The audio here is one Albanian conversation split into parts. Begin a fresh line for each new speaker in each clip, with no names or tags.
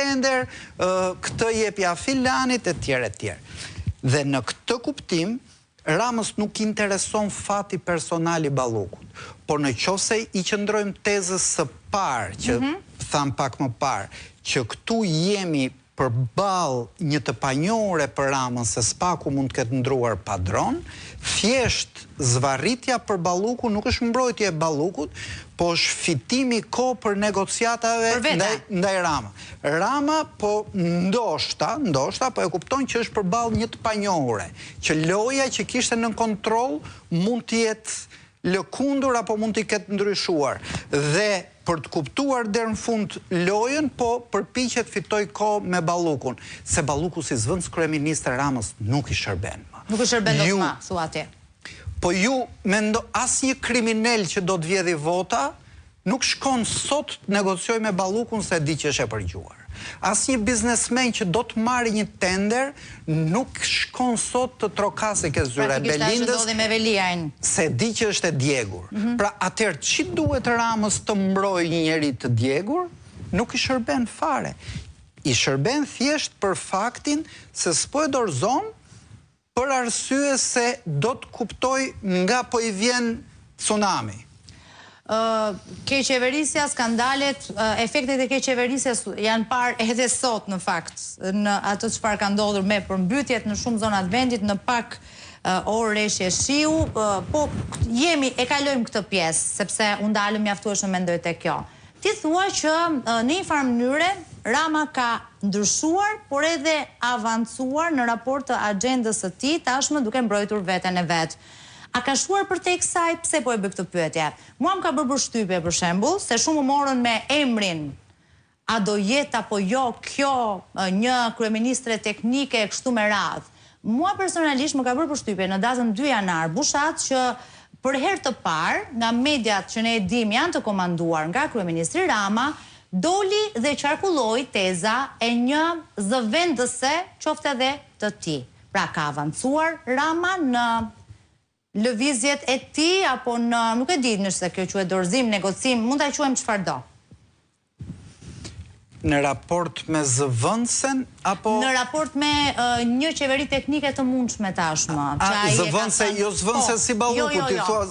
tender, këtë jepja filanit, e tjerë. Dhe në këtë kuptim, Ramës nuk intereson fati personal i Ballukut, por në qofse i qëndrojmë tezës së parë, që tham pak më parë, që këtu jemi përballë një të panjohure për Ramën se s'paku mund të ketë ndruar padron, thjesht zvarritja për Ballukun nuk është mbrojtje e Ballukut, po është fitimi kohë për negociatave ndaj Rama. Rama po ndoshta po e kupton që është përballë një të panjohure, që loja që kishte në kontroll mund të jetë lëkundur apo mund të ketë ndryshuar. Dhe për të kuptuar deri në fund lojën, po përpiqet fitoj kohë me Ballukun, se Balluku si zvendës kryeminist Ramës nuk i shërben.
Nuk i shërben dot më, thua ti.
Po asnjë kriminal që do të vjedhë vota nuk shkon sot të negocioj me Ballukun se di që është e përgjuar. Asnjë biznesmen që do të marrë një tender nuk shkon sot të trokasë ke zyra e Belindës se di që është e djegur. Pra atëherë ç'i duhet Ramës të mbrojë një njerëz të djegur? Nuk i shërben fare. I shërben thjesht për faktin se s'po e dorëzon, për arsye se do të kuptoj nga po i vjen tsunami.
Keqeverisja, skandalet, efektet e keqeverisjes janë parë edhe sot në fakt në atë çfarë ka ndodhur me përmbytjet në shumë zona të vendit në pak orë reshje shiu, po e kalojmë këtë pjesë sepse u ndalëm mjaftueshëm mendoj te kjo. Ti thua që në një farë mënyre Rama ka ndryshuar, por edhe avancuar në raport të agendës së tij, tashmë duke mbrojtur veten e vet. A ka shuar për te kësaj, pse po e bëj këtë pyetje? Mua më ka bërë përshtypje për shembull, se shumë morën me emrin a do jetë apo jo kjo një kryeministre teknike kështu me radhë. Mua personalisht më ka bërë përshtypje në datën 2 janar, bushat që për herë të parë nga mediat që ne e dim janë të komanduar nga kryeministri Rama, doli dhe qarkulloi teza e një zëvendëse qofte edhe të tij. Pra ka avancuar Rama në lëvizjet e tij apo në, nuk e di nëse kjo quhet dorëzim, negocim, mund ta quajmë çfarë do.
Në raport me zëvendësen apo
në raport me një qeveri teknike të mundshme tashmë.
Zëvendëse, jo zëvendëse si Balluku, ti thua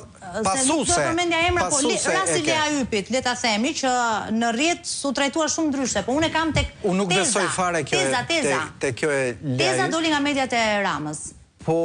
pasuse.
Se nuk do përmendja emra, po rasti Lea Ypit, le ta themi që në rrjet su trajtuar shumë ndryshe, po unë kam tek
unë nuk besoj fare kjo
teza.
Te kjo e Lea.
Teza doli nga mediat e Ramës.
Po